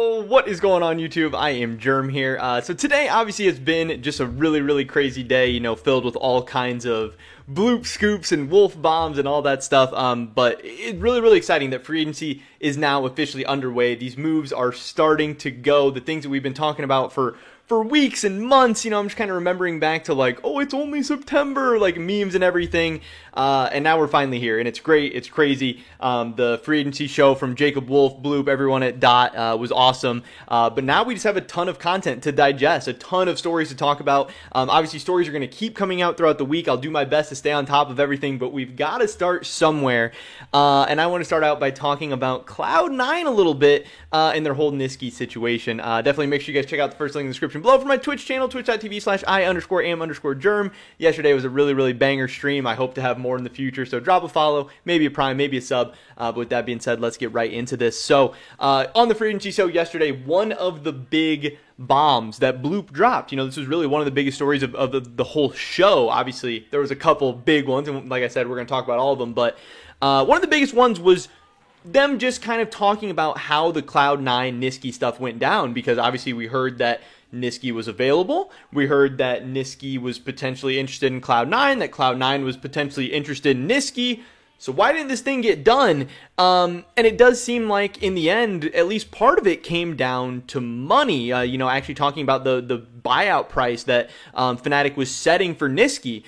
Yo, what is going on YouTube? I am Germ here. So today obviously has been just a really crazy day, filled with all kinds of bloop scoops and wolf bombs and all that stuff. But it's really exciting that free agency is now officially underway. These moves are starting to go. The things that we've been talking about for weeks and months, I'm just kind of remembering back to like, oh, it's only September, like memes and everything. And now we're finally here, and it's great. It's crazy. The free agency show from Jacob Wolf, Bloop, everyone at Dot was awesome. But now we just have a ton of content to digest, a ton of stories to talk about. Obviously, stories are going to keep coming out throughout the week. I'll do my best to stay on top of everything, but we've got to start somewhere. And I want to start out by talking about Cloud9 a little bit and their whole Niski situation. Definitely make sure you guys check out the first link in the description below for my Twitch channel, twitch.tv/I_am_germ. Yesterday was a really banger stream. I hope to have more in the future, so drop a follow, maybe a prime, maybe a sub. But with that being said, let's get right into this. So on the free agency show yesterday, one of the big bombs that Bloop dropped, this was really one of the biggest stories of the whole show. Obviously, there was a couple big ones, and like I said, we're going to talk about all of them, but one of the biggest ones was them just kind of talking about how the Cloud9 Niski stuff went down, because obviously we heard that Niski was available. We heard that Niski was potentially interested in Cloud9, that Cloud9 was potentially interested in Niski. So why didn't this thing get done? And it does seem like in the end, at least part of it came down to money. Actually talking about the buyout price that Fnatic was setting for Niski.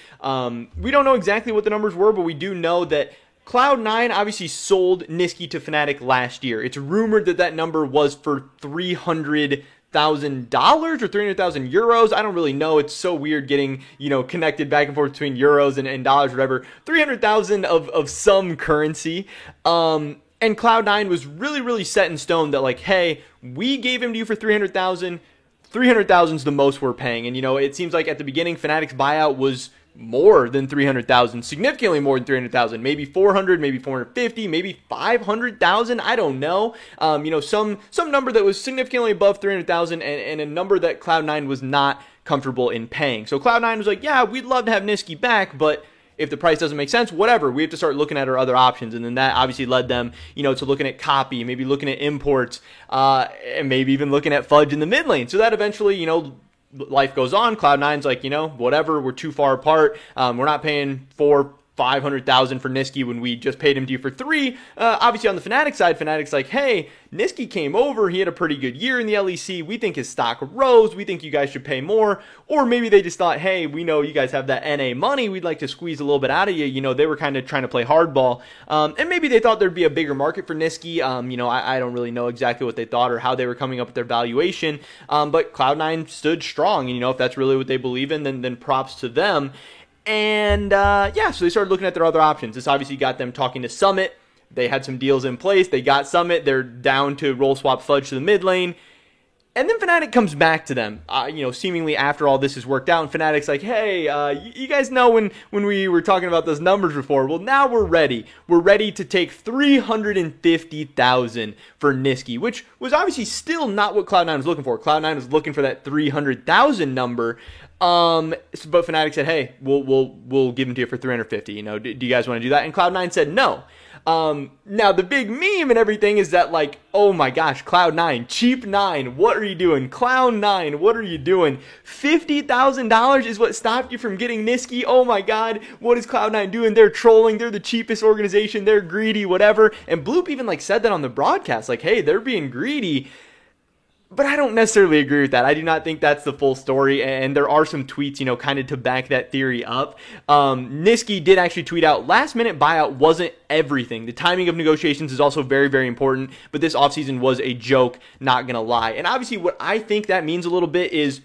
We don't know exactly what the numbers were, but we do know that Cloud9 obviously sold Niski to Fnatic last year. It's rumored that number was for $300,000 or 300,000 euros. I don't really know. It's so weird getting, connected back and forth between euros and dollars, whatever. 300,000 of some currency. And Cloud9 was really set in stone that like, hey, we gave him to you for 300,000. 300,000 is the most we're paying. And, it seems like at the beginning, Fnatic's buyout was more than 300,000, significantly more than 300,000, maybe 400, maybe 450, maybe 500,000. I don't know. Some number that was significantly above 300,000 and a number that Cloud9 was not comfortable in paying. So Cloud9 was like, yeah, we'd love to have Niski back, but if the price doesn't make sense, whatever, we have to start looking at our other options. And then that obviously led them, to looking at copy, maybe looking at imports, and maybe even looking at Fudge in the mid lane. So that eventually, life goes on. Cloud9's like, whatever, we're too far apart. We're not paying 500,000 for Niski when we just paid him to you for 3. Obviously on the Fnatic side, Fnatic's like, hey, Niski came over, he had a pretty good year in the LEC, we think his stock rose, we think you guys should pay more. Or maybe they just thought, hey, we know you guys have that NA money, we'd like to squeeze a little bit out of you. They were kind of trying to play hardball. And maybe they thought there'd be a bigger market for Niski. I don't really know exactly what they thought or how they were coming up with their valuation. But Cloud9 stood strong, and if that's really what they believe in, then props to them. And, so they started looking at their other options. This obviously got them talking to Summit. They had some deals in place. They got Summit. They're down to roll swap Fudge to the mid lane. And then Fnatic comes back to them, seemingly after all this is worked out. And Fnatic's like, hey, you guys know when we were talking about those numbers before? Well, now we're ready. We're ready to take 350,000 for Niski, which was obviously still not what Cloud9 was looking for. Cloud9 was looking for that 300,000 number. But Fnatic said, hey, we'll give them to you for 350. Do you guys want to do that? And Cloud9 said no. Now the big meme and everything is that like, oh my gosh, Cloud9, Cheap 9, what are you doing? Cloud9, what are you doing? $50,000 is what stopped you from getting Niski. Oh my god, what is Cloud9 doing? They're trolling, they're the cheapest organization, they're greedy, whatever. And Bloop even like said that on the broadcast, like, hey, they're being greedy. But I don't necessarily agree with that. I do not think that's the full story, and there are some tweets, kind of to back that theory up. Niski did actually tweet out, last-minute buyout wasn't everything. The timing of negotiations is also very important, but this offseason was a joke, not going to lie. And obviously what I think that means a little bit is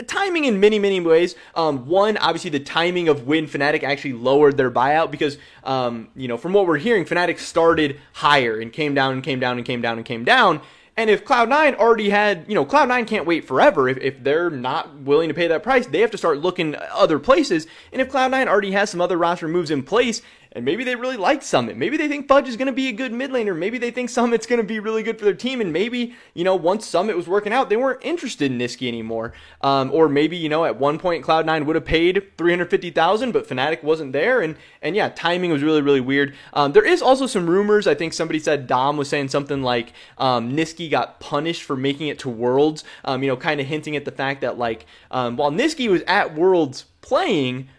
timing in many ways. One, obviously the timing of when Fnatic actually lowered their buyout, because, from what we're hearing, Fnatic started higher and came down and came down and came down and came down. And if Cloud9 already had, Cloud9 can't wait forever. If they're not willing to pay that price, they have to start looking other places. And if Cloud9 already has some other roster moves in place, and maybe they really like Summit. Maybe they think Fudge is going to be a good mid laner. Maybe they think Summit's going to be really good for their team, and maybe, once Summit was working out, they weren't interested in Nisqy anymore. Or maybe, at one point Cloud9 would have paid $350,000, but Fnatic wasn't there, and yeah, timing was really, really weird. There is also some rumors. I think somebody said Dom was saying something like Nisqy got punished for making it to Worlds, kind of hinting at the fact that, like, while Nisqy was at Worlds playing,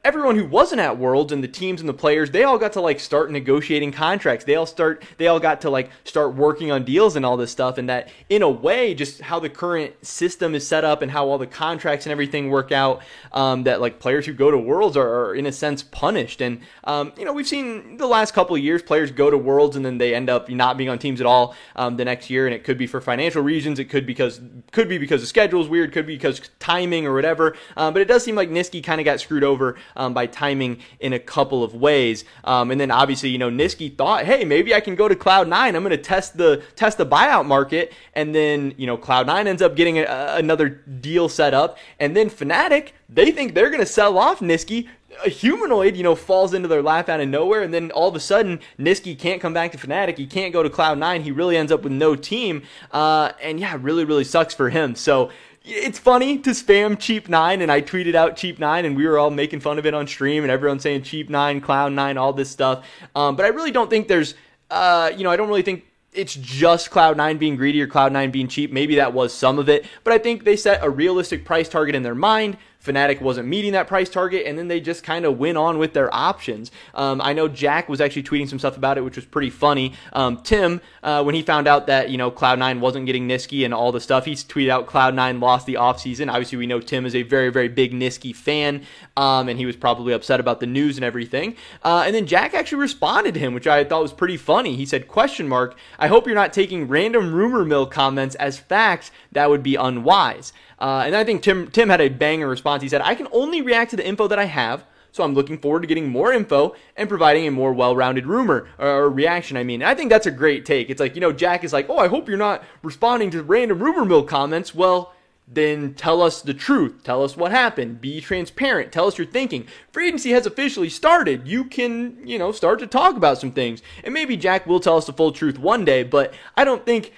everyone who wasn't at Worlds and the teams and the players, they all got to like start negotiating contracts. They all got to like start working on deals and all this stuff. And that, in a way, just how the current system is set up and how all the contracts and everything work out, that like players who go to Worlds are in a sense punished. And we've seen the last couple of years players go to Worlds and then they end up not being on teams at all the next year. And it could be for financial reasons. It could be because the schedule is weird. Could be because timing or whatever. But it does seem like Nisqy kind of got screwed over by timing in a couple of ways. And then obviously, Nisqy thought, hey, maybe I can go to Cloud9. I'm going to test the buyout market. And then, Cloud9 ends up getting another deal set up. And then Fnatic, they think they're going to sell off Nisqy. A humanoid, falls into their lap out of nowhere, and then all of a sudden, Nisqy can't come back to Fnatic. He can't go to Cloud9. He really ends up with no team. And yeah, really, really sucks for him. So it's funny to spam Cheap9, and I tweeted out Cheap9, and we were all making fun of it on stream, and everyone saying Cheap9, Cloud9, all this stuff. But I really don't think there's, I don't really think it's just Cloud9 being greedy or Cloud9 being cheap. Maybe that was some of it, but I think they set a realistic price target in their mind. Fnatic wasn't meeting that price target, and then they just kind of went on with their options. I know Jack was actually tweeting some stuff about it, which was pretty funny. Tim, when he found out that, Cloud9 wasn't getting Nisqy and all the stuff, he tweeted out Cloud9 lost the offseason. Obviously, we know Tim is a very, very big Nisqy fan, and he was probably upset about the news and everything. And then Jack actually responded to him, which I thought was pretty funny. He said, "I hope you're not taking random rumor mill comments as facts. That would be unwise." And I think Tim had a banger response. He said, "I can only react to the info that I have, so I'm looking forward to getting more info and providing a more well-rounded rumor or reaction." And I think that's a great take. It's like, Jack is like, "Oh, I hope you're not responding to random rumor mill comments." Well, then tell us the truth. Tell us what happened. Be transparent. Tell us your thinking. Free agency has officially started. You can, start to talk about some things. And maybe Jack will tell us the full truth one day, but I don't think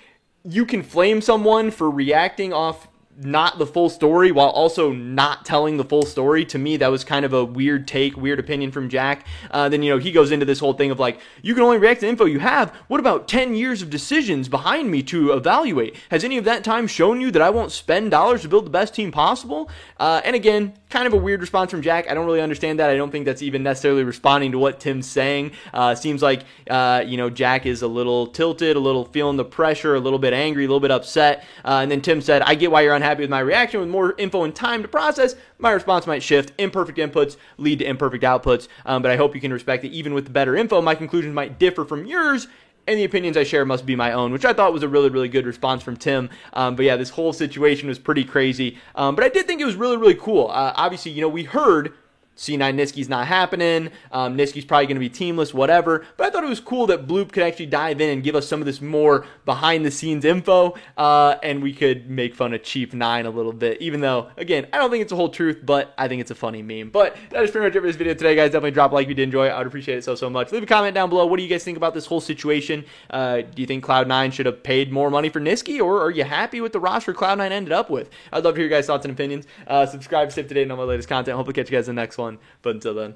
you can flame someone for reacting off not the full story while also not telling the full story. To me, that was kind of a weird take, weird opinion from Jack. Then, he goes into this whole thing of like, you can only react to info you have. What about 10 years of decisions behind me to evaluate? Has any of that time shown you that I won't spend dollars to build the best team possible? And again, kind of a weird response from Jack. I don't really understand that. I don't think that's even necessarily responding to what Tim's saying. Seems like, Jack is a little tilted, a little feeling the pressure, a little bit angry, a little bit upset. And then Tim said, "I get why you're unhappy with my reaction. With more info and time to process, my response might shift. Imperfect inputs lead to imperfect outputs. But I hope you can respect that even with the better info, my conclusions might differ from yours, and the opinions I share must be my own," which I thought was a really, really good response from Tim. But yeah, this whole situation was pretty crazy. But I did think it was really, really cool. Obviously, we heard C9 Nisqy's not happening. Nisqy's probably going to be teamless, whatever. But I thought it was cool that Bloop could actually dive in and give us some of this more behind-the-scenes info, and we could make fun of Cheap9 a little bit, even though, again, I don't think it's the whole truth, but I think it's a funny meme. But that is pretty much it for this video today, guys. Definitely drop a like if you did enjoy it. I would appreciate it so much. Leave a comment down below. What do you guys think about this whole situation? Do you think Cloud9 should have paid more money for Nisqy, or are you happy with the roster Cloud9 ended up with? I'd love to hear your guys' thoughts and opinions. Subscribe to stay up to date on all my latest content. Hopefully catch you guys in the next one. But until then,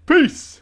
peace!